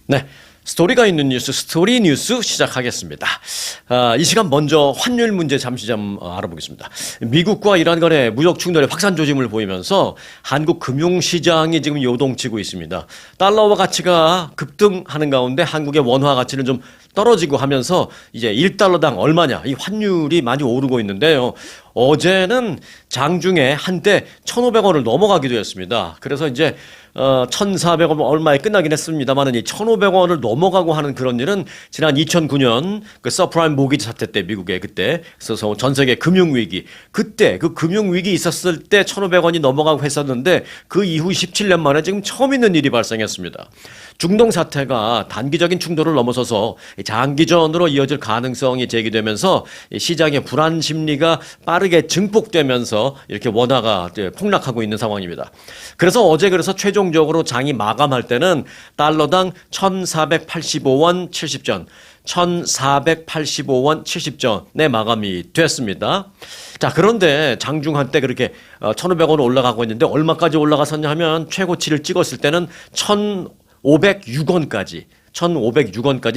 네. 스토리가 있는 뉴스, 스토리 뉴스 시작하겠습니다. 이 시간 먼저 환율 문제 잠시 좀 알아보겠습니다. 미국과 이란 간의 무역 충돌의 확산 조짐을 보이면서 한국 금융시장이 지금 요동치고 있습니다. 달러화 가치가 급등하는 가운데 한국의 원화 가치는 좀 떨어지고 하면서 이제 1달러당 얼마냐, 이 환율이 많이 오르고 있는데요. 어제는 장중에 한때 1,500원을 넘어가기도 했습니다. 그래서 이제 1,400원 얼마에 끝나긴 했습니다만 이 1,500원을 넘어가고 하는 그런 일은 지난 2009년 그 서프라임 모기지 사태 때 미국에 그때 있어서 전 세계 금융 위기 그때 그 금융 위기 있었을 때 1,500원이 넘어가고 했었는데 그 이후 17년 만에 지금 처음 있는 일이 발생했습니다. 중동 사태가 단기적인 충돌을 넘어서서 장기전으로 이어질 가능성이 제기되면서 시장의 불안 심리가 빠르게 증폭되면서 이렇게 원화가 폭락하고 있는 상황입니다. 그래서 어제 최종적으로 장이 마감할 때는 달러당 1,485원 70전, 1,485원 70전에 마감이 됐습니다. 자, 그런데 장중 한때 그렇게 1,500원 올라가고 있는데 얼마까지 올라갔었냐 하면 최고치를 찍었을 때는 1,506원까지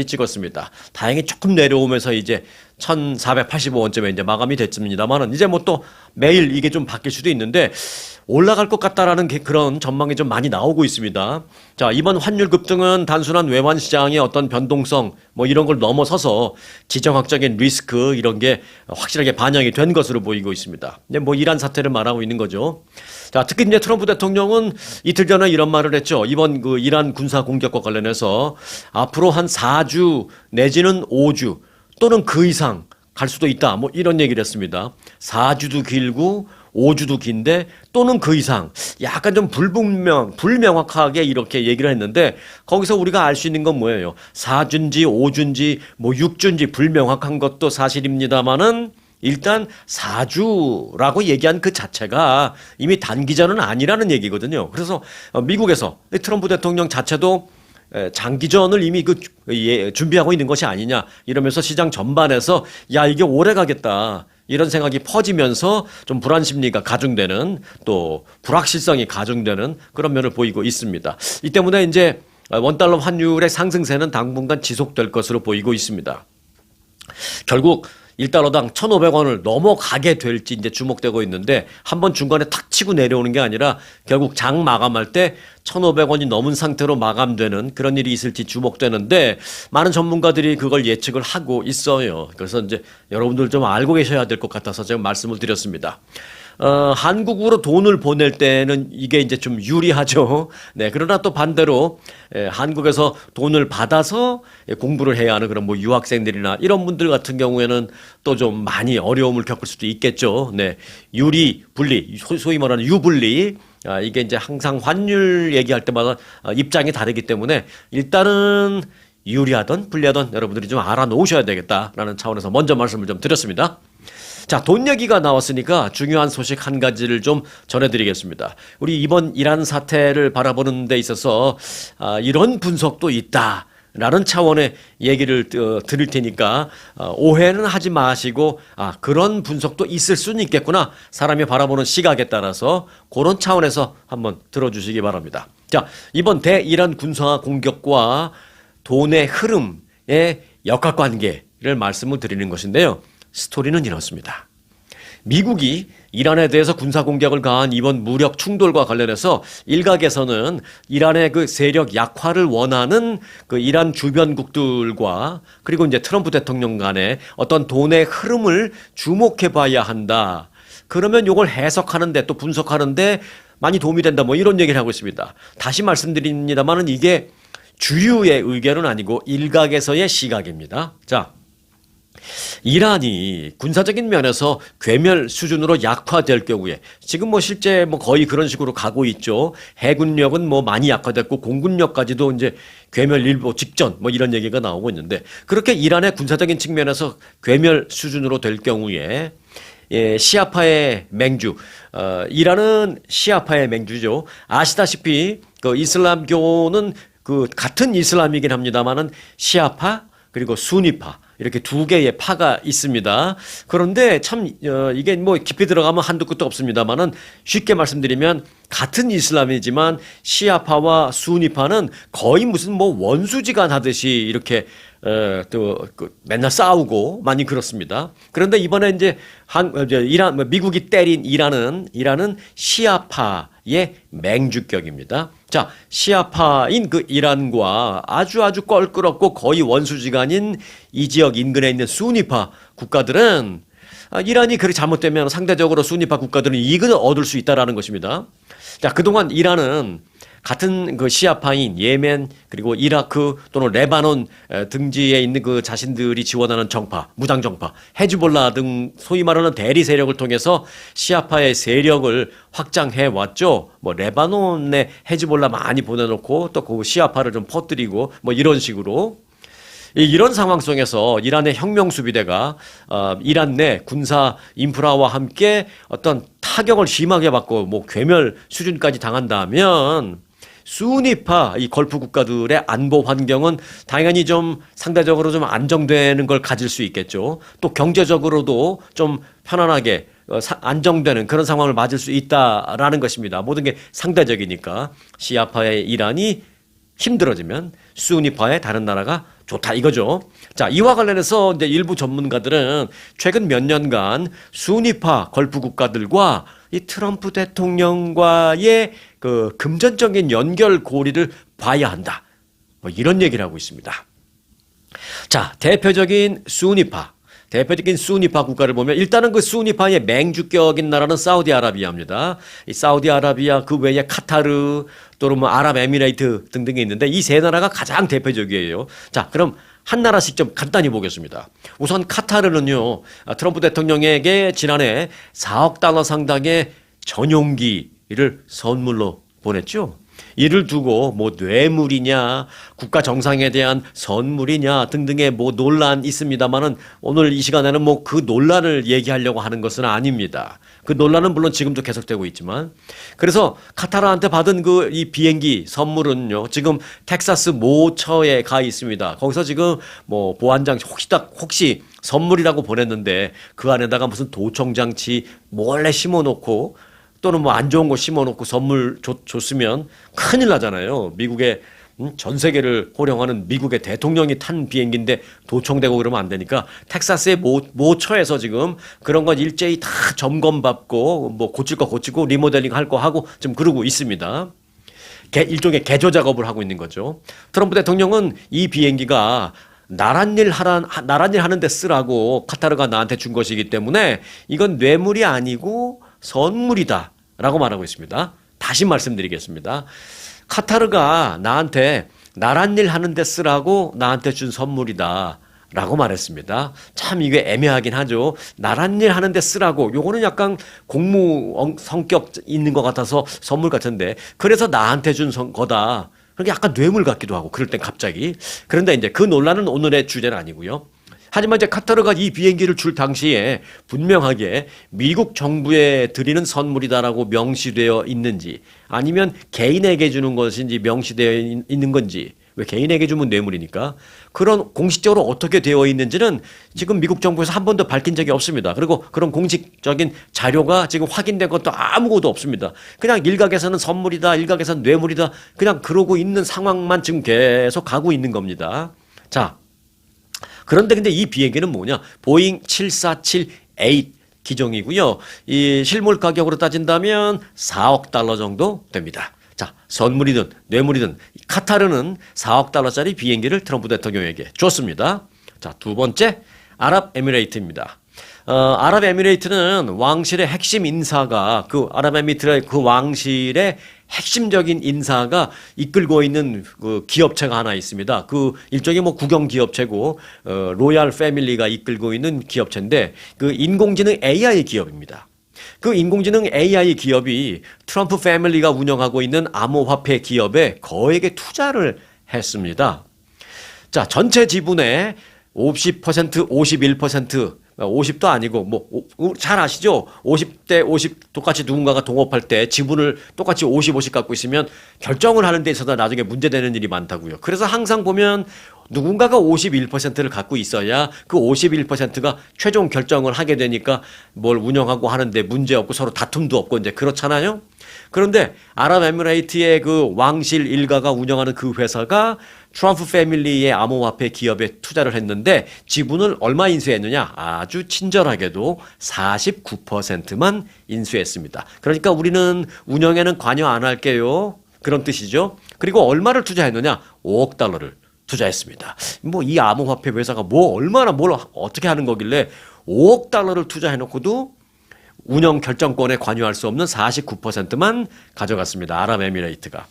찍었습니다. 다행히 조금 내려오면서 이제 1,485원쯤에 이제 마감이 됐습니다만은 이제 뭐 또 매일 이게 좀 바뀔 수도 있는데 올라갈 것 같다라는 그런 전망이 좀 많이 나오고 있습니다. 자, 이번 환율 급등은 단순한 외환 시장의 어떤 변동성 뭐 이런 걸 넘어서서 지정학적인 리스크 이런 게 확실하게 반영이 된 것으로 보이고 있습니다. 뭐 이란 사태를 말하고 있는 거죠. 자, 특히 이제 트럼프 대통령은 이틀 전에 이런 말을 했죠. 이번 그 이란 군사 공격과 관련해서 앞으로 한 4주 내지는 5주 또는 그 이상 갈 수도 있다. 뭐 이런 얘기를 했습니다. 4주도 길고 5주도 긴데 또는 그 이상 약간 좀 불명확하게 이렇게 얘기를 했는데 거기서 우리가 알 수 있는 건 뭐예요? 4주인지 5주인지 뭐 6주인지 불명확한 것도 사실입니다만은 일단 4주라고 얘기한 그 자체가 이미 단기전은 아니라는 얘기거든요. 그래서 미국에서 트럼프 대통령 자체도 장기전을 이미 준비하고 있는 것이 아니냐 이러면서 시장 전반에서 야 이게 오래 가겠다 이런 생각이 퍼지면서 좀 불안 심리가 가중되는 또 불확실성이 가중되는 그런 면을 보이고 있습니다. 이 때문에 이제 원달러 환율의 상승세는 당분간 지속될 것으로 보이고 있습니다. 결국 1달러당 1,500원을 넘어가게 될지 이제 주목되고 있는데 한번 중간에 탁 치고 내려오는 게 아니라 결국 장 마감할 때 1,500원이 넘은 상태로 마감되는 그런 일이 있을지 주목되는데 많은 전문가들이 그걸 예측을 하고 있어요. 그래서 이제 여러분들 좀 알고 계셔야 될 것 같아서 제가 말씀을 드렸습니다. 한국으로 돈을 보낼 때는 이게 이제 좀 유리하죠. 네. 그러나 또 반대로 한국에서 돈을 받아서 공부를 해야 하는 그런 뭐 유학생들이나 이런 분들 같은 경우에는 또 좀 많이 어려움을 겪을 수도 있겠죠. 네. 유리, 분리, 소위 말하는 유불리. 이게 이제 항상 환율 얘기할 때마다 입장이 다르기 때문에 일단은 유리하던 불리하던 여러분들이 좀 알아놓으셔야 되겠다라는 차원에서 먼저 말씀을 좀 드렸습니다. 자, 돈 얘기가 나왔으니까 중요한 소식 한 가지를 좀 전해드리겠습니다. 우리 이번 이란 사태를 바라보는 데 있어서 이런 분석도 있다라는 차원의 얘기를 드릴 테니까 오해는 하지 마시고 그런 분석도 있을 수는 있겠구나. 사람이 바라보는 시각에 따라서 그런 차원에서 한번 들어주시기 바랍니다. 자, 이번 대이란 군사 공격과 돈의 흐름의 역학관계를 말씀을 드리는 것인데요. 스토리는 이렇습니다. 미국이 이란에 대해서 군사공격을 가한 이번 무력 충돌과 관련해서 일각에서는 이란의 그 세력 약화를 원하는 그 이란 주변국들과 그리고 이제 트럼프 대통령 간의 어떤 돈의 흐름을 주목해 봐야 한다. 그러면 이걸 해석하는데 또 분석하는데 많이 도움이 된다. 뭐 이런 얘기를 하고 있습니다. 다시 말씀드립니다만은 이게 주류의 의견은 아니고 일각에서의 시각입니다. 자. 이란이 군사적인 면에서 괴멸 수준으로 약화될 경우에 지금 뭐 실제 뭐 거의 그런 식으로 가고 있죠. 해군력은 뭐 많이 약화됐고 공군력까지도 이제 괴멸 일보 직전 뭐 이런 얘기가 나오고 있는데 그렇게 이란의 군사적인 측면에서 괴멸 수준으로 될 경우에 시아파의 맹주, 이란은 시아파의 맹주죠. 아시다시피 그 이슬람교는 그 같은 이슬람이긴 합니다만은 시아파 그리고 수니파 이렇게 두 개의 파가 있습니다. 그런데 참 이게 뭐 깊이 들어가면 한두 끝도 없습니다만은 쉽게 말씀드리면 같은 이슬람이지만 시아파와 수니파는 거의 무슨 뭐 원수지간 하듯이 이렇게 맨날 싸우고 많이 그렇습니다. 그런데 이번에 이제 미국이 때린 이란은 시아파의 맹주격입니다. 자, 시아파인 그 이란과 아주 껄끄럽고 거의 원수지간인 이 지역 인근에 있는 수니파 국가들은 이란이 그렇게 잘못되면 상대적으로 수니파 국가들은 이익을 얻을 수 있다라는 것입니다. 자, 그동안 이란은 같은 그 시아파인 예멘 그리고 이라크 또는 레바논 등지에 있는 그 자신들이 지원하는 정파, 무장 정파, 헤즈볼라 등 소위 말하는 대리 세력을 통해서 시아파의 세력을 확장해 왔죠. 뭐 레바논에 헤즈볼라 많이 보내놓고 또 그 시아파를 좀 퍼뜨리고 뭐 이런 식으로. 이런 상황 속에서 이란의 혁명수비대가 이란 내 군사 인프라와 함께 어떤 타격을 심하게 받고 뭐 괴멸 수준까지 당한다면 수니파 이 걸프 국가들의 안보 환경은 당연히 좀 상대적으로 좀 안정되는 걸 가질 수 있겠죠. 또 경제적으로도 좀 편안하게 안정되는 그런 상황을 맞을 수 있다라는 것입니다. 모든 게 상대적이니까 시아파의 이란이 힘들어지면 수니파의 다른 나라가 좋다 이거죠. 자, 이와 관련해서 이제 일부 전문가들은 최근 몇 년간 수니파 걸프 국가들과 이 트럼프 대통령과의 그 금전적인 연결고리를 봐야 한다. 뭐 이런 얘기를 하고 있습니다. 자, 대표적인 수니파 국가를 보면 일단은 그 수니파의 맹주격인 나라는 사우디아라비아입니다. 이 사우디아라비아 그 외에 카타르 또는 뭐 아랍에미레이트 등등이 있는데 이 세 나라가 가장 대표적이에요. 자, 그럼 한 나라씩 좀 간단히 보겠습니다. 우선 카타르는요, 트럼프 대통령에게 지난해 4억 달러 상당의 전용기를 선물로 보냈죠. 이를 두고 뭐 뇌물이냐 국가 정상에 대한 선물이냐 등등의 뭐 논란 있습니다만은 오늘 이 시간에는 뭐 그 논란을 얘기하려고 하는 것은 아닙니다. 그 논란은 물론 지금도 계속되고 있지만 그래서 카타르한테 받은 그 이 비행기 선물은요 지금 텍사스 모처에 가 있습니다. 거기서 지금 뭐 보안장 혹시 선물이라고 보냈는데 그 안에다가 무슨 도청장치 몰래 심어놓고 또는 뭐 안 좋은 거 심어놓고 선물 줬으면 큰일 나잖아요. 미국의 전 세계를 호령하는 미국의 대통령이 탄 비행기인데 도청되고 그러면 안 되니까 텍사스의 모처에서 지금 그런 건 일제히 다 점검받고 뭐 고칠 거 고치고 리모델링 할 거 하고 지금 그러고 있습니다. 일종의 개조 작업을 하고 있는 거죠. 트럼프 대통령은 이 비행기가 나란 일 하는데 쓰라고 카타르가 나한테 준 것이기 때문에 이건 뇌물이 아니고 선물이다 라고 말하고 있습니다. 다시 말씀드리겠습니다. 카타르가 나한테 나란 일 하는데 쓰라고 나한테 준 선물이다 라고 말했습니다. 참 이게 애매하긴 하죠. 나란 일 하는데 쓰라고 요거는 약간 공무 성격 있는 것 같아서 선물 같은데 그래서 나한테 준 거다. 그게 약간 뇌물 같기도 하고 그럴 땐 갑자기. 그런데 이제 그 논란은 오늘의 주제는 아니고요. 하지만 이제 카타르가 이 비행기를 줄 당시에 분명하게 미국 정부에 드리는 선물이다라고 명시되어 있는지 아니면 개인에게 주는 것인지 명시되어 있는 건지 왜 개인에게 주면 뇌물이니까 그런 공식적으로 어떻게 되어 있는지는 지금 미국 정부에서 한 번도 밝힌 적이 없습니다. 그리고 그런 공식적인 자료가 지금 확인된 것도 아무것도 없습니다. 그냥 일각에서는 선물이다, 일각에서는 뇌물이다 그냥 그러고 있는 상황만 지금 계속 가고 있는 겁니다. 자. 그런데 근데 이 비행기는 뭐냐? 보잉 747-8 기종이고요. 이 실물 가격으로 따진다면 4억 달러 정도 됩니다. 자, 선물이든 뇌물이든 카타르는 4억 달러짜리 비행기를 트럼프 대통령에게 줬습니다. 자, 두 번째 아랍에미레이트입니다. 아랍에미레이트는 왕실의 핵심 인사가 그 아랍에미레이트의 그 왕실의 핵심적인 인사가 이끌고 있는 그 기업체가 하나 있습니다. 그 일종의 뭐 국영 기업체고 로얄 패밀리가 이끌고 있는 기업체인데 그 인공지능 AI 기업입니다. 그 인공지능 AI 기업이 트럼프 패밀리가 운영하고 있는 암호화폐 기업에 거액의 투자를 했습니다. 자, 전체 지분의 50%, 51%, 50도 아니고 뭐 잘 아시죠? 50대 50 똑같이 누군가가 동업할 때 지분을 똑같이 50, 50 갖고 있으면 결정을 하는 데 있어서 나중에 문제되는 일이 많다고요. 그래서 항상 보면 누군가가 51%를 갖고 있어야 그 51%가 최종 결정을 하게 되니까 뭘 운영하고 하는데 문제 없고 서로 다툼도 없고 이제 그렇잖아요. 그런데 아랍에미레이트의 그 왕실 일가가 운영하는 그 회사가 트럼프 패밀리의 암호화폐 기업에 투자를 했는데 지분을 얼마 인수했느냐? 아주 친절하게도 49%만 인수했습니다. 그러니까 우리는 운영에는 관여 안 할게요. 그런 뜻이죠. 그리고 얼마를 투자했느냐? 5억 달러를 투자했습니다. 뭐 이 암호화폐 회사가 뭐 얼마나 뭘 어떻게 하는 거길래 5억 달러를 투자해놓고도 운영 결정권에 관여할 수 없는 49%만 가져갔습니다. 아랍에미레이트가.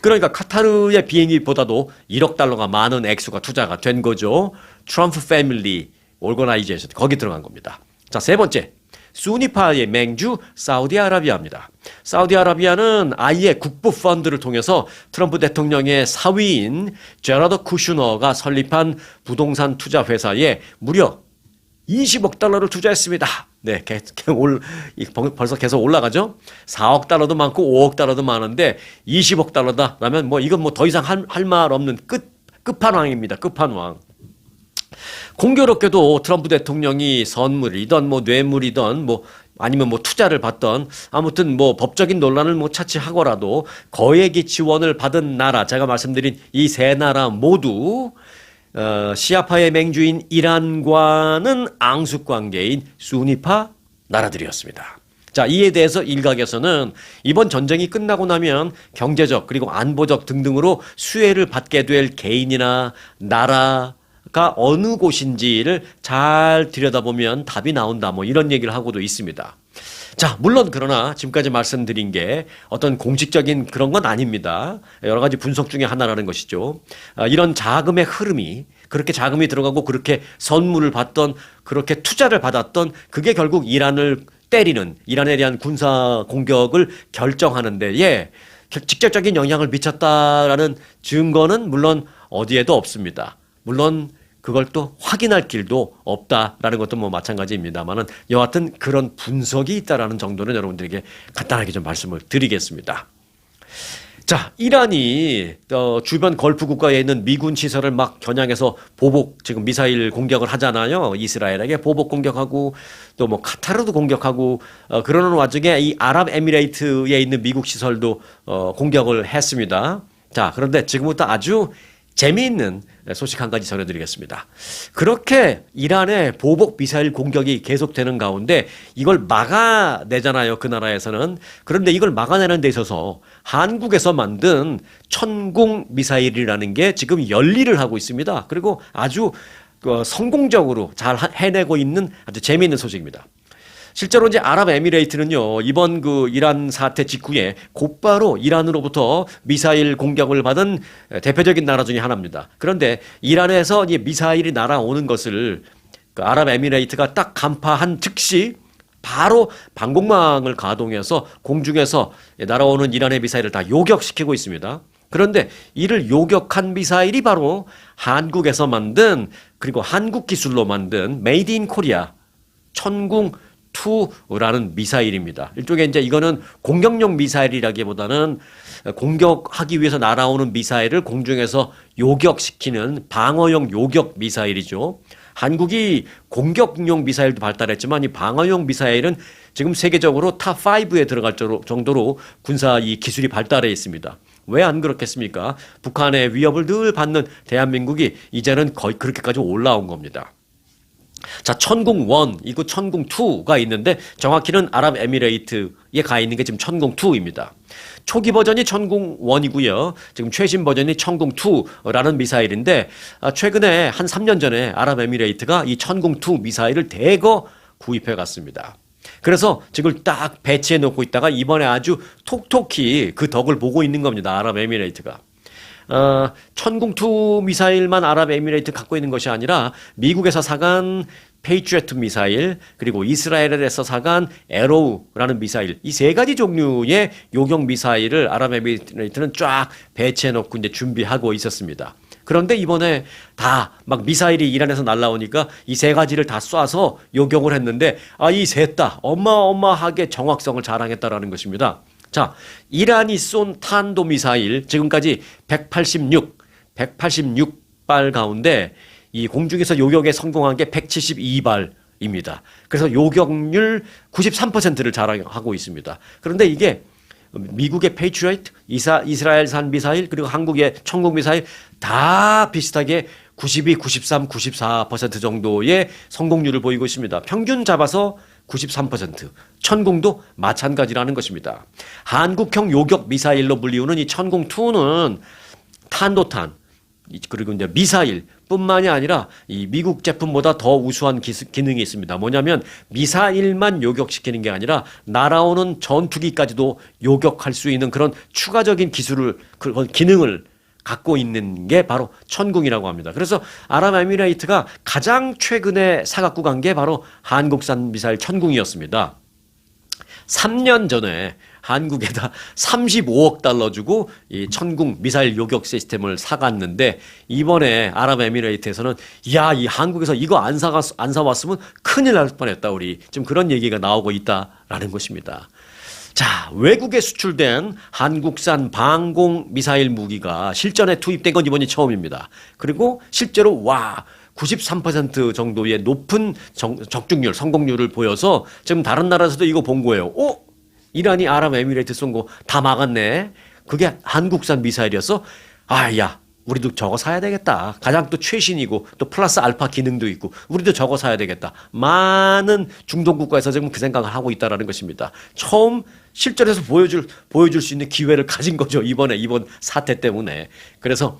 그러니까 카타르의 비행기보다도 1억 달러가 많은 액수가 투자가 된 거죠. 트럼프 패밀리 오거나이제이션 거기 들어간 겁니다. 자, 세 번째. 수니파의 맹주 사우디아라비아입니다. 사우디아라비아는 아예 국부 펀드를 통해서 트럼프 대통령의 사위인 제라드 쿠슈너가 설립한 부동산 투자 회사에 무려 20억 달러를 투자했습니다. 네, 벌써 계속 올라가죠? 4억 달러도 많고 5억 달러도 많은데 20억 달러다. 라면 뭐 이건 뭐 더 이상 할 말 없는 끝판왕입니다. 끝판왕. 공교롭게도 트럼프 대통령이 선물이든 뭐 뇌물이든 뭐 아니면 뭐 투자를 받던 아무튼 뭐 법적인 논란을 뭐 차치하고라도 거액의 지원을 받은 나라, 제가 말씀드린 이 세 나라 모두 시아파의 맹주인 이란과는 앙숙 관계인 수니파 나라들이었습니다. 자, 이에 대해서 일각에서는 이번 전쟁이 끝나고 나면 경제적 그리고 안보적 등등으로 수혜를 받게 될 개인이나 나라가 어느 곳인지를 잘 들여다보면 답이 나온다. 뭐 이런 얘기를 하고도 있습니다. 자, 물론 그러나 지금까지 말씀드린 게 어떤 공식적인 그런 건 아닙니다. 여러 가지 분석 중에 하나라는 것이죠. 이런 자금의 흐름이 그렇게 자금이 들어가고 그렇게 선물을 받던 그렇게 투자를 받았던 그게 결국 이란을 때리는 이란에 대한 군사 공격을 결정하는 데에 직접적인 영향을 미쳤다라는 증거는 물론 어디에도 없습니다. 물론 그걸 또 확인할 길도 없다라는 것도 뭐 마찬가지입니다만은 여하튼 그런 분석이 있다라는 정도는 여러분들에게 간단하게 좀 말씀을 드리겠습니다. 자, 이란이 주변 걸프 국가에 있는 미군 시설을 막 겨냥해서 보복 지금 미사일 공격을 하잖아요. 이스라엘에게 보복 공격하고 또 뭐 카타르도 공격하고 그러는 와중에 이 아랍에미레이트에 있는 미국 시설도 공격을 했습니다. 자, 그런데 지금부터 아주 재미있는 소식 한 가지 전해드리겠습니다. 그렇게 이란의 보복 미사일 공격이 계속되는 가운데 이걸 막아내잖아요. 그 나라에서는. 그런데 이걸 막아내는 데 있어서 한국에서 만든 천궁 미사일이라는 게 지금 연리를 하고 있습니다. 그리고 아주 성공적으로 잘 해내고 있는 아주 재미있는 소식입니다. 실제로 이제 아랍에미레이트는요, 이번 그 이란 사태 직후에 곧바로 이란으로부터 미사일 공격을 받은 대표적인 나라 중에 하나입니다. 그런데 이란에서 이 미사일이 날아오는 것을 그 아랍에미레이트가 딱 간파한 즉시 바로 방공망을 가동해서 공중에서 날아오는 이란의 미사일을 다 요격시키고 있습니다. 그런데 이를 요격한 미사일이 바로 한국에서 만든 그리고 한국 기술로 만든 메이드 인 코리아 천궁 2라는 미사일입니다. 일종의 이제 이거는 공격용 미사일이라기보다는 공격하기 위해서 날아오는 미사일을 공중에서 요격시키는 방어용 요격 미사일이죠. 한국이 공격용 미사일도 발달했지만 이 방어용 미사일은 지금 세계적으로 탑5에 들어갈 정도로 군사 이 기술이 발달해 있습니다. 왜 안 그렇겠습니까? 북한의 위협을 늘 받는 대한민국이 이제는 거의 그렇게까지 올라온 겁니다. 자, 천궁 1, 이거 천궁 2가 있는데 정확히는 아랍에미레이트에 가 있는 게 지금 천궁 2입니다. 초기 버전이 천궁 1이고요. 지금 최신 버전이 천궁 2라는 미사일인데 최근에 한 3년 전에 아랍에미레이트가 이 천궁 2 미사일을 대거 구입해 갔습니다. 그래서 지금 딱 배치해 놓고 있다가 이번에 아주 톡톡히 그 덕을 보고 있는 겁니다. 아랍에미레이트가. 천궁2 미사일만 아랍에미레이트 갖고 있는 것이 아니라 미국에서 사간 페이트리어트 미사일 그리고 이스라엘에서 사간 에로우라는 미사일 이 세 가지 종류의 요격 미사일을 아랍에미레이트는 쫙 배치해 놓고 이제 준비하고 있었습니다. 그런데 이번에 다 막 미사일이 이란에서 날라오니까 이 세 가지를 다 쏴서 요격을 했는데 이 셋 다 어마어마하게 정확성을 자랑했다라는 것입니다. 자, 이란이 쏜 탄도미사일 지금까지 186 150발 가운데 이 공중에서 요격에 성공한 게 172발입니다. 그래서 요격률 93%를 자랑하고 있습니다. 그런데 이게 미국의 페이트리어트, 이스라엘산 미사일, 그리고 한국의 천공 미사일 다 비슷하게 92, 93, 94% 정도의 성공률을 보이고 있습니다. 평균 잡아서 93%, 천공도 마찬가지라는 것입니다. 한국형 요격 미사일로 불리우는 이 천공2는 탄도탄, 그리고 이제 미사일뿐만이 아니라 이 미국 제품보다 더 우수한 기능이 있습니다. 뭐냐면 미사일만 요격시키는 게 아니라 날아오는 전투기까지도 요격할 수 있는 그런 추가적인 그런 기능을 갖고 있는 게 바로 천궁이라고 합니다. 그래서 아랍에미레이트가 가장 최근에 사갖고 간 게 바로 한국산 미사일 천궁이었습니다. 3년 전에 한국에다 35억 달러 주고 이 천궁 미사일 요격 시스템을 사갔는데 이번에 아랍에미레이트에서는 야, 이 한국에서 이거 안 사왔으면 큰일 날 뻔했다 우리. 지금 그런 얘기가 나오고 있다라는 것입니다. 자, 외국에 수출된 한국산 방공 미사일 무기가 실전에 투입된 건 이번이 처음입니다. 그리고 실제로 93% 정도의 높은 적중률, 성공률을 보여서 지금 다른 나라에서도 이거 본 거예요. 이란이 아랍에미레이트 쏜 거 다 막았네. 그게 한국산 미사일이었어? 야, 우리도 저거 사야 되겠다. 가장 또 최신이고 또 플러스 알파 기능도 있고 우리도 저거 사야 되겠다. 많은 중동 국가에서 지금 그 생각을 하고 있다라는 것입니다. 처음 실전에서 보여줄 수 있는 기회를 가진 거죠. 이번 사태 때문에. 그래서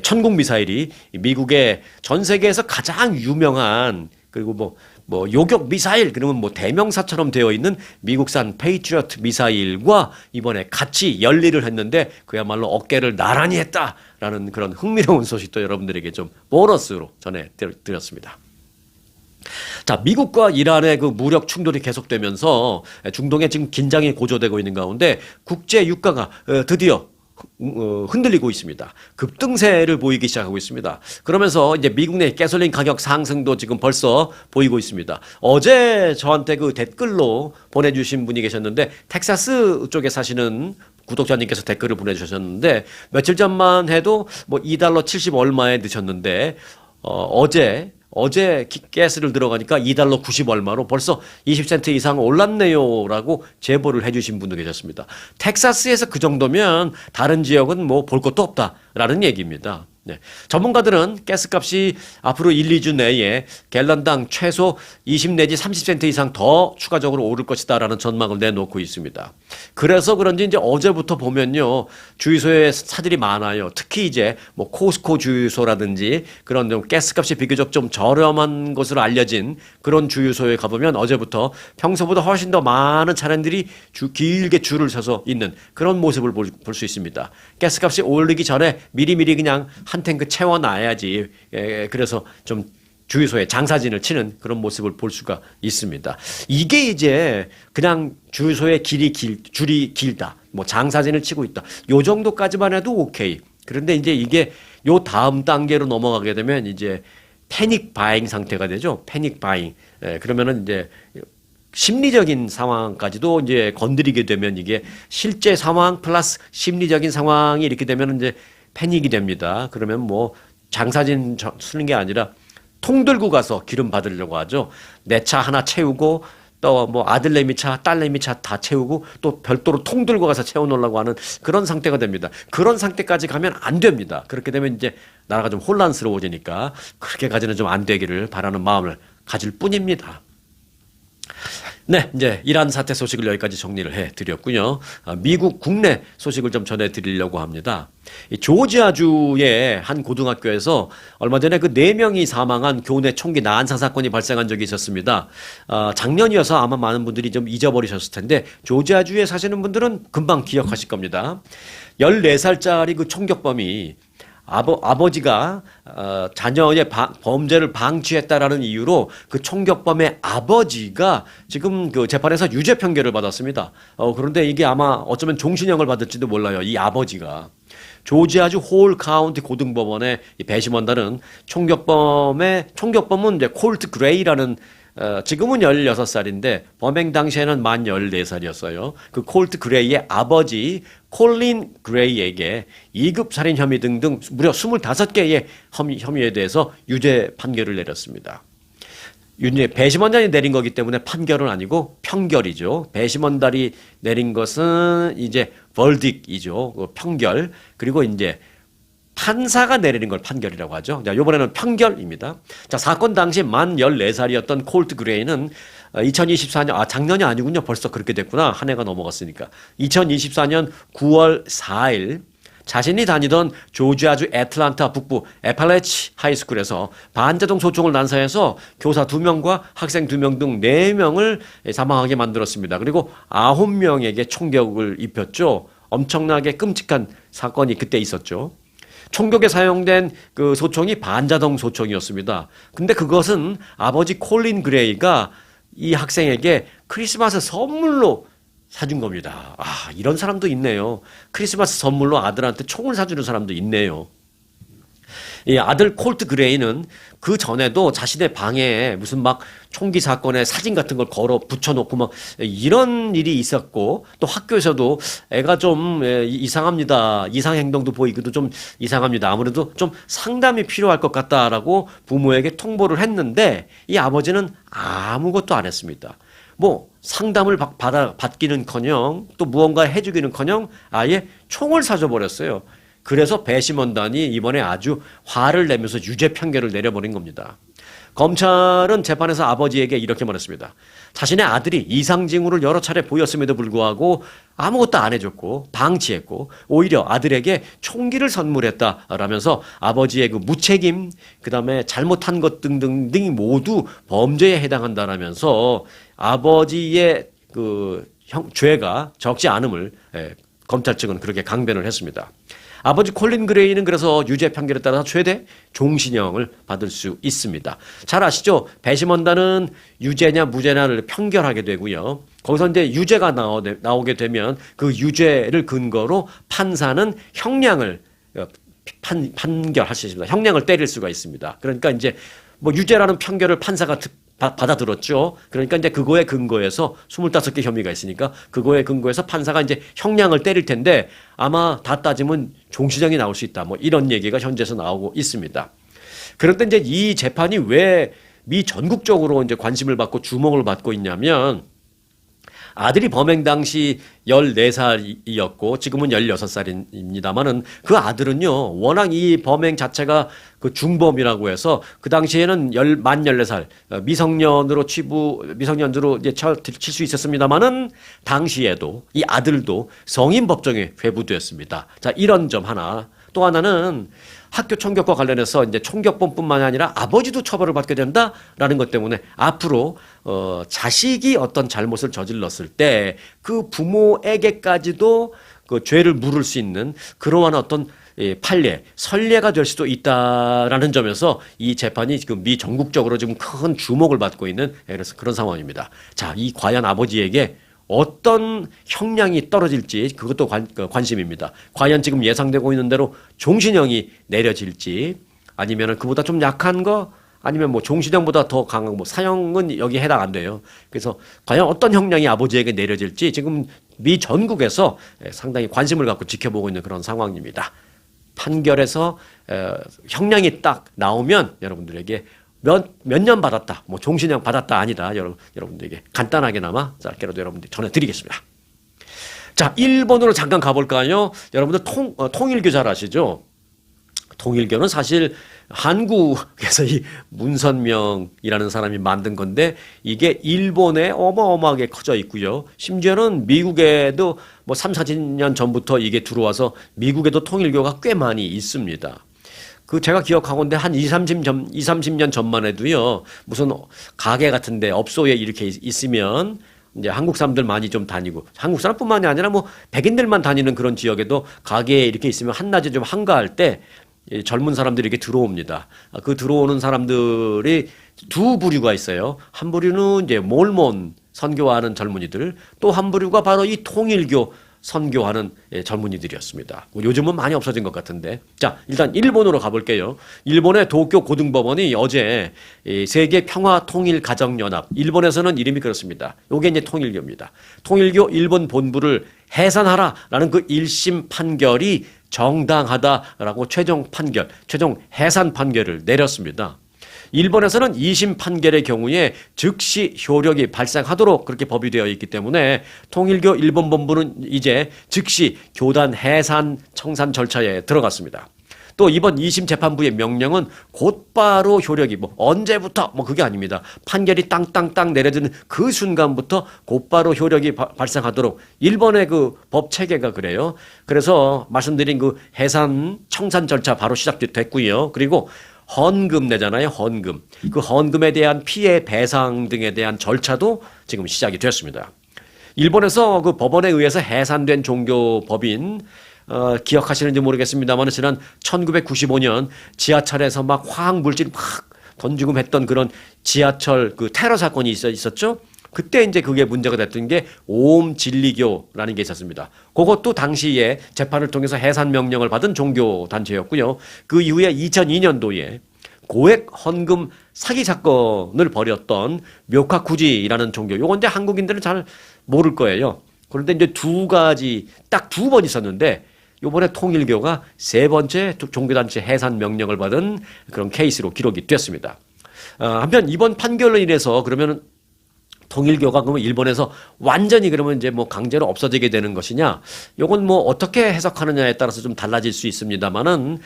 천궁 미사일이 미국의 전 세계에서 가장 유명한 그리고 뭐 요격 미사일 그러면 뭐 대명사처럼 되어 있는 미국산 페이트리어트 미사일과 이번에 같이 연리를 했는데 그야말로 어깨를 나란히 했다라는 그런 흥미로운 소식도 여러분들에게 좀 보너스로 전해드렸습니다. 자, 미국과 이란의 그 무력 충돌이 계속되면서 중동에 지금 긴장이 고조되고 있는 가운데 국제 유가가 드디어 흔들리고 있습니다. 급등세를 보이기 시작하고 있습니다. 그러면서 이제 미국 내 가솔린 가격 상승도 지금 벌써 보이고 있습니다. 어제 저한테 그 댓글로 보내주신 분이 계셨는데 텍사스 쪽에 사시는 구독자님께서 댓글을 보내주셨는데 며칠 전만 해도 뭐 2달러 70 얼마에 드셨는데 어제 가스를 들어가니까 2달러 90 얼마로 벌써 20센트 이상 올랐네요 라고 제보를 해주신 분도 계셨습니다. 텍사스에서 그 정도면 다른 지역은 뭐 볼 것도 없다라는 얘기입니다. 네. 전문가들은 가스값이 앞으로 1, 2주 내에 갤런당 최소 20 내지 30센트 이상 더 추가적으로 오를 것이다라는 전망을 내놓고 있습니다. 그래서 그런지 이제 어제부터 보면요. 주유소에 사들이 많아요. 특히 이제 뭐 코스코 주유소라든지 그런 좀 가스값이 비교적 좀 저렴한 것으로 알려진 그런 주유소에 가보면 어제부터 평소보다 훨씬 더 많은 차량들이 길게 줄을 서서 있는 그런 모습을 볼 수 있습니다. 가스값이 오르기 전에 미리미리 그냥 한 탱크 채워놔야지. 그래서 좀 주유소에 장사진을 치는 그런 모습을 볼 수가 있습니다. 이게 이제 그냥 주유소의 줄이 길다. 뭐 장사진을 치고 있다. 요 정도까지만 해도 오케이. 그런데 이제 이게 요 다음 단계로 넘어가게 되면 이제 패닉 바잉 상태가 되죠. 패닉 바잉. 그러면은 이제 심리적인 상황까지도 이제 건드리게 되면 이게 실제 상황 플러스 심리적인 상황이 이렇게 되면 이제 패닉이 됩니다. 그러면 뭐 장사진 쓰는 게 아니라 통 들고 가서 기름 받으려고 하죠. 내 차 하나 채우고 또 뭐 아들내미 차, 딸내미 차 다 채우고 또 별도로 통 들고 가서 채워놓으려고 하는 그런 상태가 됩니다. 그런 상태까지 가면 안 됩니다. 그렇게 되면 이제 나라가 좀 혼란스러워지니까 그렇게까지는 좀 안 되기를 바라는 마음을 가질 뿐입니다. 네, 이제 이란 사태 소식을 여기까지 정리를 해드렸고요. 미국 국내 소식을 좀 전해드리려고 합니다. 조지아주의 한 고등학교에서 얼마 전에 그 4명이 사망한 교내 총기 난사 사건이 발생한 적이 있었습니다. 작년이어서 아마 많은 분들이 좀 잊어버리셨을 텐데 조지아주에 사시는 분들은 금방 기억하실 겁니다. 14살짜리 그 총격범이 아버지가 자녀의 범죄를 방치했다라는 이유로 그 총격범의 아버지가 지금 그 재판에서 유죄 판결을 받았습니다. 그런데 이게 아마 어쩌면 종신형을 받을지도 몰라요. 이 아버지가. 조지아주 홀 카운티 고등법원의 배심원단은 총격범은 이제 콜트 그레이라는 지금은 16살인데 범행 당시에는 만 14살이었어요. 그 콜트 그레이의 아버지 콜린 그레이에게 2급 살인 혐의 등등 무려 25개의 혐의에 대해서 유죄 판결을 내렸습니다. 배심원단이 내린 거기 때문에 판결은 아니고 평결이죠. 배심원단이 내린 것은 이제 벌딕이죠. 평결. 그리고 이제 판사가 내리는 걸 판결이라고 하죠. 자, 이번에는 평결입니다. 자, 사건 당시 만 14살이었던 콜트 그레이는 2024년, 작년이 아니군요. 벌써 그렇게 됐구나. 한 해가 넘어갔으니까. 2024년 9월 4일 자신이 다니던 조지아주 애틀란타 북부 에팔레치 하이스쿨에서 반자동 소총을 난사해서 교사 2명과 학생 2명 등 4명을 사망하게 만들었습니다. 그리고 9명에게 총격을 입혔죠. 엄청나게 끔찍한 사건이 그때 있었죠. 총격에 사용된 그 소총이 반자동 소총이었습니다. 근데 그것은 아버지 콜린 그레이가 이 학생에게 크리스마스 선물로 사준 겁니다. 이런 사람도 있네요. 크리스마스 선물로 아들한테 총을 사주는 사람도 있네요. 이 아들 콜트 그레이는 그 전에도 자신의 방에 무슨 막 총기 사건의 사진 같은 걸 걸어 붙여놓고 막 이런 일이 있었고, 또 학교에서도 애가 좀 이상합니다. 이상 행동도 보이기도 좀 이상합니다. 아무래도 좀 상담이 필요할 것 같다라고 부모에게 통보를 했는데 이 아버지는 아무것도 안 했습니다. 뭐 상담을 받기는커녕 또 무언가 해주기는커녕 아예 총을 사줘버렸어요. 그래서 배심원단이 이번에 아주 화를 내면서 유죄 판결을 내려버린 겁니다. 검찰은 재판에서 아버지에게 이렇게 말했습니다. 자신의 아들이 이상 징후를 여러 차례 보였음에도 불구하고 아무것도 안 해줬고 방치했고 오히려 아들에게 총기를 선물했다라면서 아버지의 그 무책임, 그다음에 잘못한 것 등등등이 모두 범죄에 해당한다라면서 아버지의 그 죄가 적지 않음을 검찰 측은 그렇게 강변을 했습니다. 아버지 콜린 그레이는 그래서 유죄 판결에 따라서 최대 종신형을 받을 수 있습니다. 잘 아시죠? 배심원단은 유죄냐 무죄냐를 판결하게 되고요. 거기서 이제 유죄가 나오게 되면 그 유죄를 근거로 판사는 형량을 판결할 수 있습니다. 형량을 때릴 수가 있습니다. 그러니까 이제 뭐 유죄라는 판결을 판사가 받아들었죠. 그러니까 이제 그거에 근거해서 25개 혐의가 있으니까 그거에 근거해서 판사가 이제 형량을 때릴 텐데 아마 다 따지면 종신형이 나올 수 있다. 뭐 이런 얘기가 현재에서 나오고 있습니다. 그런데 이제 이 재판이 왜 미 전국적으로 이제 관심을 받고 주목을 받고 있냐면 아들이 범행 당시 14살이었고 지금은 16살입니다만은 그 아들은요 워낙 이 범행 자체가 그 중범이라고 해서 그 당시에는 만 14살 미성년으로 이제 칠 수 있었습니다만은 당시에도 이 아들도 성인 법정에 회부되었습니다. 자, 이런 점 하나. 또 하나는 학교 총격과 관련해서 이제 총격범뿐만 아니라 아버지도 처벌을 받게 된다라는 것 때문에 앞으로 자식이 어떤 잘못을 저질렀을 때 그 부모에게까지도 그 죄를 물을 수 있는 그러한 어떤 판례, 선례가 될 수도 있다라는 점에서 이 재판이 지금 미 전국적으로 지금 큰 주목을 받고 있는 그런 상황입니다. 자, 이 과연 아버지에게 어떤 형량이 떨어질지 그것도 관심입니다. 과연 지금 예상되고 있는 대로 종신형이 내려질지 아니면 그보다 좀 약한 거 아니면 뭐 종신형보다 더 강한 뭐 사형은 여기에 해당 안 돼요. 그래서 과연 어떤 형량이 아버지에게 내려질지 지금 미 전국에서 상당히 관심을 갖고 지켜보고 있는 그런 상황입니다. 판결에서 형량이 딱 나오면 여러분들에게 몇 년 받았다, 뭐 종신형 받았다 아니다, 여러분들에게 간단하게나마 짧게라도 여러분들 전해드리겠습니다. 자, 일본으로 잠깐 가볼까요? 여러분들 통일교 잘 아시죠? 통일교는 사실 한국에서 이 문선명이라는 사람이 만든 건데 이게 일본에 어마어마하게 커져 있고요. 심지어는 미국에도 뭐 3, 40년 전부터 이게 들어와서 미국에도 통일교가 꽤 많이 있습니다. 그 제가 기억하건대 한 30년 전만 해도요. 무슨 가게 같은데 업소에 이렇게 있으면 이제 한국 사람들 많이 좀 다니고 한국 사람뿐만이 아니라 뭐 백인들만 다니는 그런 지역에도 가게에 이렇게 있으면 한낮에 좀 한가할 때 젊은 사람들이 이렇게 들어옵니다. 그 들어오는 사람들이 두 부류가 있어요. 한 부류는 이제 몰몬 선교하는 젊은이들, 또 한 부류가 바로 이 통일교 선교하는 젊은이들이었습니다. 요즘은 많이 없어진 것 같은데. 자, 일단 일본으로 가볼게요. 일본의 도쿄 고등법원이 어제 세계 평화 통일 가정 연합, 일본에서는 이름이 그렇습니다. 요게 이제 통일교입니다. 통일교 일본 본부를 해산하라라는 그 1심 판결이 정당하다라고 최종 판결, 최종 해산 판결을 내렸습니다. 일본에서는 2심 판결의 경우에 즉시 효력이 발생하도록 그렇게 법이 되어 있기 때문에 통일교 일본 본부는 이제 즉시 교단 해산 청산 절차에 들어갔습니다. 또 이번 2심 재판부의 명령은 곧바로 효력이 언제부터 그게 아닙니다. 판결이 땅땅땅 내려지는 그 순간부터 곧바로 효력이 발생하도록 일본의 그 법 체계가 그래요. 그래서 말씀드린 그 해산 청산 절차 바로 시작됐고요. 그리고 헌금 내잖아요. 헌금. 그 헌금에 대한 피해 배상 등에 대한 절차도 지금 시작이 됐습니다. 일본에서 그 법원에 의해서 해산된 종교법인 기억하시는지 모르겠습니다만 지난 1995년 지하철에서 막 화학물질 막 던지고 했던 그런 지하철 그 테러 사건이 있었죠. 그때 이제 그게 문제가 됐던 게 오음진리교라는 게 있었습니다. 그것도 당시에 재판을 통해서 해산 명령을 받은 종교 단체였고요. 그 이후에 2002년도에 고액 헌금 사기 사건을 벌였던 묘카쿠지라는 종교. 요건 이제 한국인들은 잘 모를 거예요. 그런데 이제 두 가지 딱 두 번 있었는데 요번에 통일교가 세 번째 종교단체 해산 명령을 받은 그런 케이스로 기록이 됐습니다. 한편 이번 판결로 인해서 그러면 통일교가 그러면 일본에서 완전히 그러면 이제 강제로 없어지게 되는 것이냐? 요건 어떻게 해석하느냐에 따라서 좀 달라질 수 있습니다만은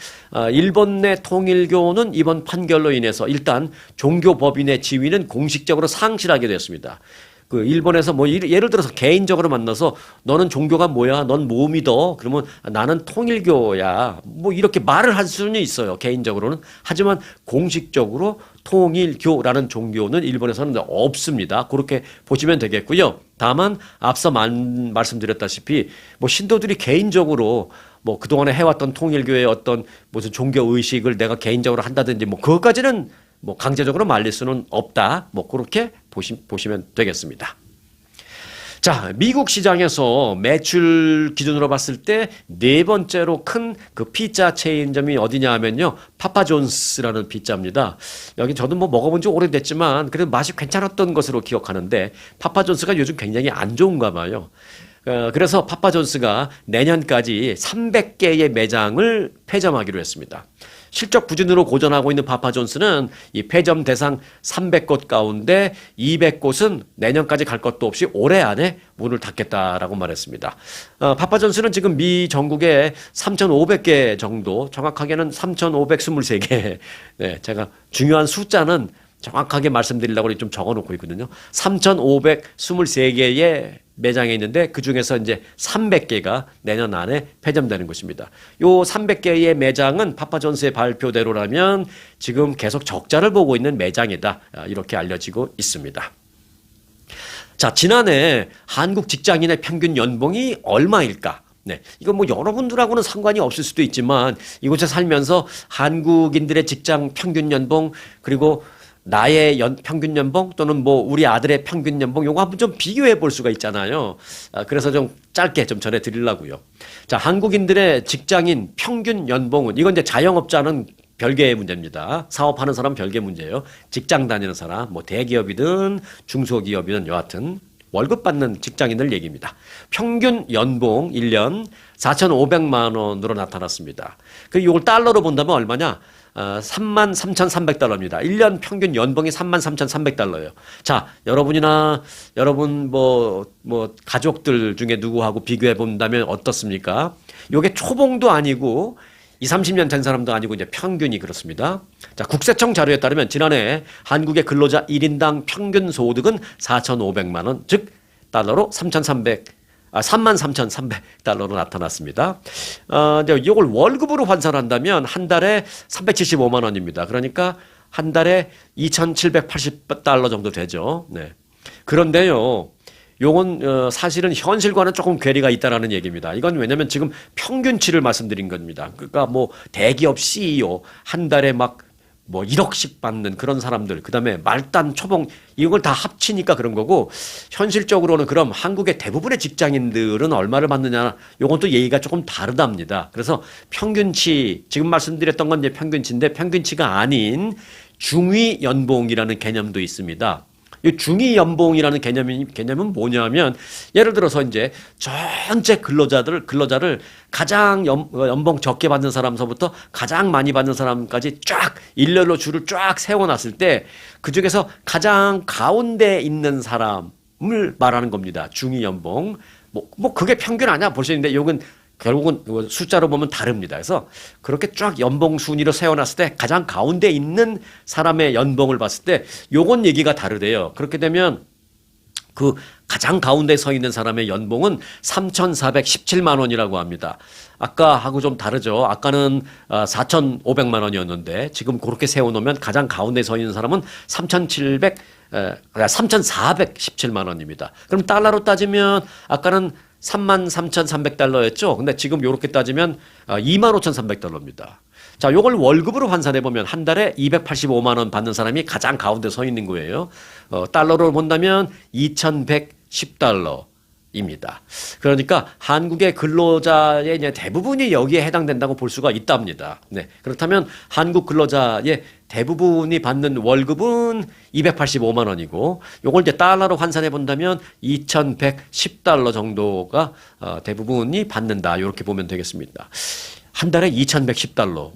일본 내 통일교는 이번 판결로 인해서 일단 종교법인의 지위는 공식적으로 상실하게 됐습니다. 그 일본에서 예를 들어서 개인적으로 만나서 너는 종교가 뭐야? 넌 뭐 믿어? 그러면 나는 통일교야. 이렇게 말을 할 수는 있어요. 개인적으로는. 하지만 공식적으로 통일교라는 종교는 일본에서는 없습니다. 그렇게 보시면 되겠고요. 다만 앞서 말씀드렸다시피 신도들이 개인적으로 그동안에 해왔던 통일교의 어떤 무슨 종교 의식을 내가 개인적으로 한다든지 그것까지는 강제적으로 말릴 수는 없다. 그렇게 보시면 되겠습니다. 자, 미국 시장에서 매출 기준으로 봤을 때 네 번째로 큰 그 피자 체인점이 어디냐 하면요. 파파존스라는 피자입니다. 여기 저도 먹어본 지 오래됐지만 그래도 맛이 괜찮았던 것으로 기억하는데 파파존스가 요즘 굉장히 안 좋은가 봐요. 그래서 파파존스가 내년까지 300개의 매장을 폐점하기로 했습니다. 실적 부진으로 고전하고 있는 파파존스는 이 폐점 대상 300곳 가운데 200곳은 내년까지 갈 것도 없이 올해 안에 문을 닫겠다라고 말했습니다. 파파존스는 지금 미 전국에 3,500개 정도, 정확하게는 3,523개. 네, 제가 중요한 숫자는 정확하게 말씀드리려고 좀 적어놓고 있거든요. 3,523개의 매장에 있는데 그 중에서 이제 300개가 내년 안에 폐점되는 것입니다. 요 300개의 매장은 파파존스의 발표대로라면 지금 계속 적자를 보고 있는 매장이다. 이렇게 알려지고 있습니다. 자, 지난해 한국 직장인의 평균 연봉이 얼마일까? 네, 이건 여러분들하고는 상관이 없을 수도 있지만 이곳에 살면서 한국인들의 직장 평균 연봉 그리고 나의 평균 연봉 또는 우리 아들의 평균 연봉 요거 한번 좀 비교해 볼 수가 있잖아요. 그래서 좀 짧게 좀 전해 드리려고요. 자, 한국인들의 직장인 평균 연봉은 이건 이제 자영업자는 별개의 문제입니다. 사업하는 사람 별개 문제예요. 직장 다니는 사람 대기업이든 중소기업이든 여하튼 월급 받는 직장인들 얘기입니다. 평균 연봉 1년 4,500만 원으로 나타났습니다. 그리고 이걸 달러로 본다면 얼마냐? 33,300달러입니다. 1년 평균 연봉이 33,300달러예요. 자, 여러분이나 여러분 가족들 중에 누구하고 비교해 본다면 어떻습니까? 요게 초봉도 아니고 20, 30년 된 사람도 아니고 이제 평균이 그렇습니다. 자, 국세청 자료에 따르면 지난해 한국의 근로자 1인당 평균 소득은 4,500만 원, 즉 달러로 33,300달러로 나타났습니다. 이걸 월급으로 환산한다면 한 달에 375만 원입니다. 그러니까 한 달에 2,780달러 정도 되죠. 네. 그런데요, 요건 사실은 현실과는 조금 괴리가 있다라는 얘기입니다. 이건 왜냐면 지금 평균치를 말씀드린 겁니다. 그러니까 대기업 CEO 한 달에 뭐 1억씩 받는 그런 사람들, 그다음에 말단, 초봉 이걸 다 합치니까 그런 거고 현실적으로는 그럼 한국의 대부분의 직장인들은 얼마를 받느냐 요건 또 얘기가 조금 다르답니다. 그래서 평균치 지금 말씀드렸던 건 이제 평균치인데 평균치가 아닌 중위 연봉이라는 개념도 있습니다. 이 중위 연봉이라는 개념은 뭐냐면 예를 들어서 이제 전체 근로자를 가장 연봉 적게 받는 사람서부터 가장 많이 받는 사람까지 쫙 일렬로 줄을 쫙 세워놨을 때 그중에서 가장 가운데 있는 사람을 말하는 겁니다. 중위 연봉. 뭐 그게 평균 아니야 볼 수 있는데 이건 결국은 숫자로 보면 다릅니다. 그래서 그렇게 쫙 연봉 순위로 세워놨을 때 가장 가운데 있는 사람의 연봉을 봤을 때 요건 얘기가 다르대요. 그렇게 되면 그 가장 가운데 서 있는 사람의 연봉은 3,417만 원이라고 합니다. 아까하고 좀 다르죠. 아까는 4,500만 원이었는데 지금 그렇게 세워놓으면 가장 가운데 서 있는 사람은 3,417만 원입니다. 그럼 달러로 따지면 아까는 33,300달러였죠. 근데 지금 요렇게 따지면 25,300달러입니다. 자, 요걸 월급으로 환산해 보면 한 달에 285만 원 받는 사람이 가장 가운데 서 있는 거예요. 달러로 본다면 2,110달러입니다. 그러니까 한국의 근로자의 이제 대부분이 여기에 해당된다고 볼 수가 있답니다. 네. 그렇다면 한국 근로자의 대부분이 받는 월급은 285만 원이고 요걸 이제 달러로 환산해 본다면 2,110달러 정도가 대부분이 받는다. 이렇게 보면 되겠습니다. 한 달에 2,110달러.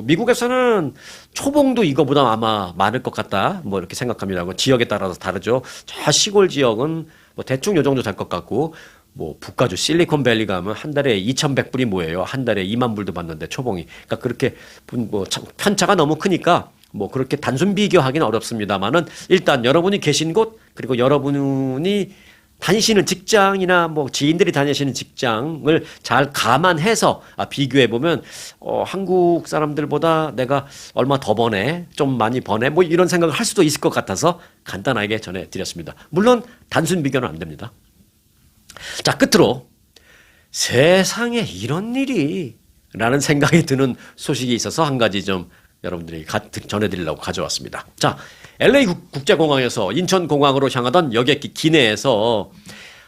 미국에서는 초봉도 이거보다 아마 많을 것 같다. 뭐 이렇게 생각합니다. 지역에 따라서 다르죠. 저 시골 지역은 뭐 대충 요 정도 될 것 같고, 뭐 북가주 실리콘밸리 가면 한 달에 2,100불이 뭐예요? 한 달에 2만 불도 받는데 초봉이. 그러니까 그렇게 뭐 편차가 너무 크니까 뭐 그렇게 단순 비교하기는 어렵습니다만은 일단 여러분이 계신 곳 그리고 여러분이 다니시는 직장이나 뭐 지인들이 다니시는 직장을 잘 감안해서 비교해 보면 한국 사람들보다 내가 얼마 더 버네, 좀 많이 버네, 뭐 이런 생각을 할 수도 있을 것 같아서 간단하게 전해드렸습니다. 물론 단순 비교는 안 됩니다. 자, 끝으로 세상에 이런 일이 라는 생각이 드는 소식이 있어서 한 가지 좀 여러분들이 전해드리려고 가져왔습니다. 자, LA 국제공항에서 인천공항으로 향하던 여객기 기내에서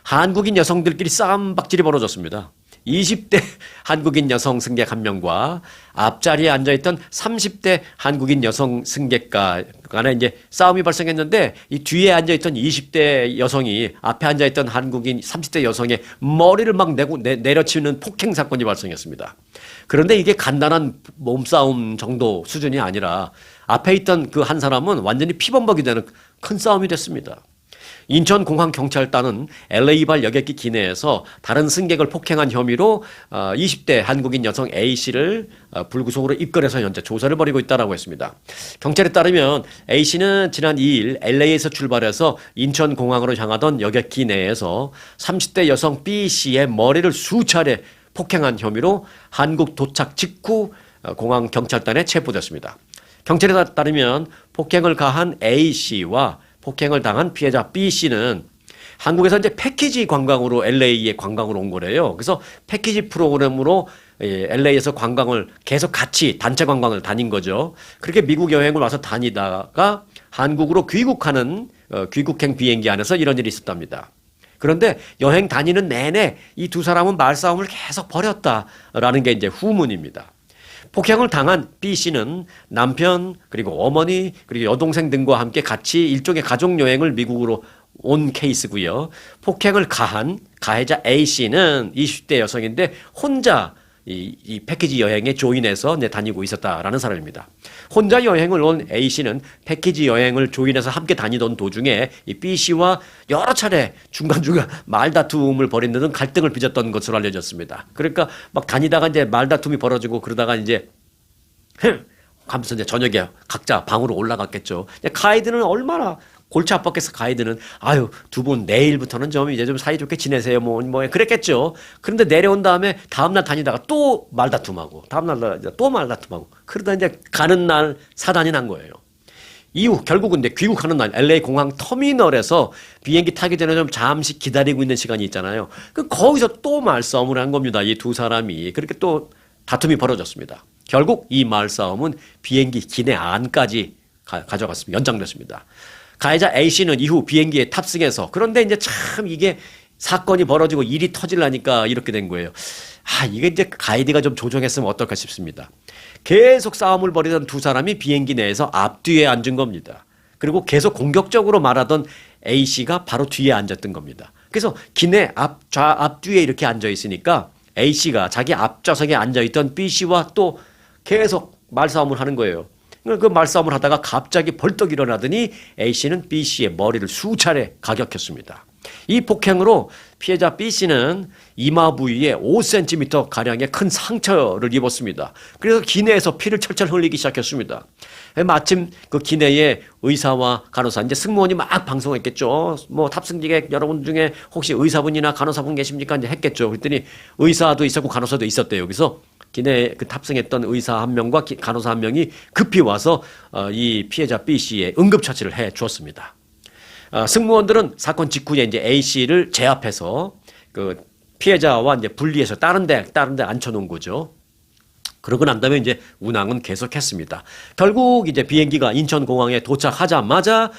한국인 여성들끼리 싸움박질이 벌어졌습니다. 20대 한국인 여성 승객 한 명과 앞자리에 앉아있던 30대 한국인 여성 승객과 간에 이제 싸움이 발생했는데 이 뒤에 앉아있던 20대 여성이 앞에 앉아있던 한국인 30대 여성의 머리를 막 내려치는 폭행 사건이 발생했습니다. 그런데 이게 간단한 몸싸움 정도 수준이 아니라 앞에 있던 그 한 사람은 완전히 피범벅이 되는 큰 싸움이 됐습니다. 인천공항경찰단은 LA발 여객기 기내에서 다른 승객을 폭행한 혐의로 20대 한국인 여성 A씨를 불구속으로 입건해서 현재 조사를 벌이고 있다고 했습니다. 경찰에 따르면 A씨는 지난 2일 LA에서 출발해서 인천공항으로 향하던 여객기 내에서 30대 여성 B씨의 머리를 수차례 폭행한 혐의로 한국 도착 직후 공항 경찰단에 체포됐습니다. 경찰에 따르면 폭행을 가한 A씨와 폭행을 당한 피해자 B씨는 한국에서 이제 패키지 관광으로 LA에 관광으로 온 거래요. 그래서 패키지 프로그램으로 LA에서 관광을 계속 같이 단체 관광을 다닌 거죠. 그렇게 미국 여행을 와서 다니다가 한국으로 귀국하는 귀국행 비행기 안에서 이런 일이 있었답니다. 그런데 여행 다니는 내내 이 두 사람은 말싸움을 계속 벌였다라는 게 이제 후문입니다. 폭행을 당한 B씨는 남편 그리고 어머니 그리고 여동생 등과 함께 같이 일종의 가족여행을 미국으로 온 케이스고요. 폭행을 가한 가해자 A씨는 20대 여성인데 혼자 이 패키지 여행에 조인해서 다니고 있었다라는 사람입니다. 혼자 여행을 온 A씨는 패키지 여행을 조인해서 함께 다니던 도중에 이 B씨와 여러 차례 중간중간 말다툼을 벌이는 등 갈등을 빚었던 것으로 알려졌습니다. 그러니까 막 다니다가 이제 말다툼이 벌어지고 그러다가 이제 하면서 이제 저녁에 각자 방으로 올라갔겠죠. 가이드는 얼마나 골치 아팠겠어. 가이드는 아유 두 분 내일부터는 좀 이제 좀 사이좋게 지내세요. 뭐 그랬겠죠. 그런데 내려온 다음에 다음날 다니다가 또 말다툼하고 다음날 또 말다툼하고 그러다 이제 가는 날 사단이 난 거예요. 이후 결국은 이제 귀국하는 날 LA 공항 터미널에서 비행기 타기 전에 좀 잠시 기다리고 있는 시간이 있잖아요. 거기서 또 말싸움을 한 겁니다. 이 두 사람이 그렇게 또 다툼이 벌어졌습니다. 결국 이 말싸움은 비행기 기내 안까지 가져갔습니다. 연장됐습니다. 가해자 A씨는 이후 비행기에 탑승해서 그런데 이제 참 이게 사건이 벌어지고 일이 터질라니까 이렇게 된 거예요. 이게 이제 가이드가 좀 조정했으면 어떨까 싶습니다. 계속 싸움을 벌이던 두 사람이 비행기 내에서 앞뒤에 앉은 겁니다. 그리고 계속 공격적으로 말하던 A씨가 바로 뒤에 앉았던 겁니다. 그래서 기내 앞뒤에 이렇게 앉아 있으니까 A씨가 자기 앞좌석에 앉아있던 B씨와 또 계속 말싸움을 하는 거예요. 그 말싸움을 하다가 갑자기 벌떡 일어나더니 A씨는 B씨의 머리를 수차례 가격했습니다. 이 폭행으로 피해자 B씨는 이마 부위에 5cm 가량의 큰 상처를 입었습니다. 그래서 기내에서 피를 철철 흘리기 시작했습니다. 마침 그 기내에 의사와 간호사, 이제 승무원이 막 방송했겠죠. 뭐 탑승객 여러분 중에 혹시 의사분이나 간호사분 계십니까? 이제 했겠죠. 그랬더니 의사도 있었고 간호사도 있었대요. 그래서 기내에 그 탑승했던 의사 한 명과 간호사 한 명이 급히 와서 이 피해자 B씨의 응급처치를 해 주었습니다. 승무원들은 사건 직후에 이제 A씨를 제압해서 그 피해자와 이제 분리해서 다른 데 앉혀놓은 거죠. 그러고 난 다음에 이제 운항은 계속했습니다. 결국 이제 비행기가 인천공항에 도착하자마자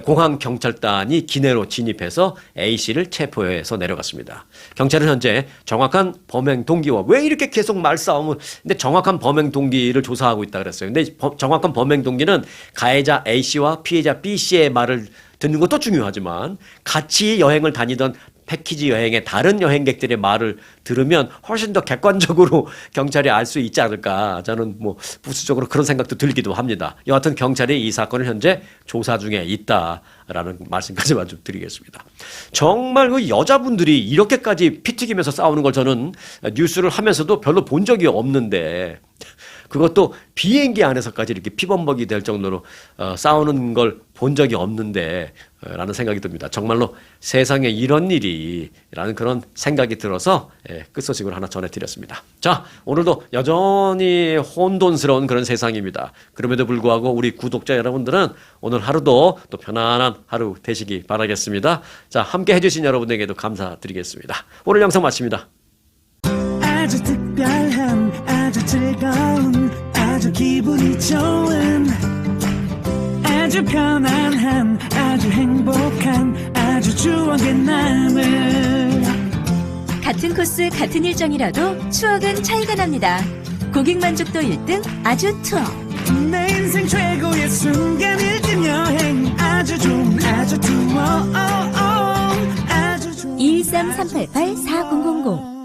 공항 경찰단이 기내로 진입해서 A씨를 체포해서 내려갔습니다. 경찰은 현재 정확한 범행 동기와 왜 이렇게 계속 말싸움을, 근데 정확한 범행 동기를 조사하고 있다 그랬어요. 근데 정확한 범행 동기는 가해자 A씨와 피해자 B씨의 말을 듣는 것도 중요하지만 같이 여행을 다니던 패키지 여행의 다른 여행객들의 말을 들으면 훨씬 더 객관적으로 경찰이 알 수 있지 않을까. 저는 뭐 부수적으로 그런 생각도 들기도 합니다. 여하튼 경찰이 이 사건을 현재 조사 중에 있다라는 말씀까지만 좀 드리겠습니다. 정말 그 여자분들이 이렇게까지 피 튀기면서 싸우는 걸 저는 뉴스를 하면서도 별로 본 적이 없는데 그것도 비행기 안에서까지 이렇게 피범벅이 될 정도로 싸우는 걸 본 적이 없는데 라는 생각이 듭니다. 정말로 세상에 이런 일이 라는 그런 생각이 들어서 끝소식을 하나 전해드렸습니다. 자, 오늘도 여전히 혼돈스러운 그런 세상입니다. 그럼에도 불구하고 우리 구독자 여러분들은 오늘 하루도 또 편안한 하루 되시기 바라겠습니다. 자, 함께 해주신 여러분에게도 감사드리겠습니다. 오늘 영상 마칩니다. 아주 특별한 아주 즐거운 아주 기분이 좋은 아주 편안한 아주 행복한 아주 추억의 남을 같은 코스 같은 일정이라도 추억은 차이가 납니다. 고객 만족도 1등 아주 투어. 내 인생 최고의 순간 1등 여행 아주 좋은 아주 투어 아주 좋은 213-388-4000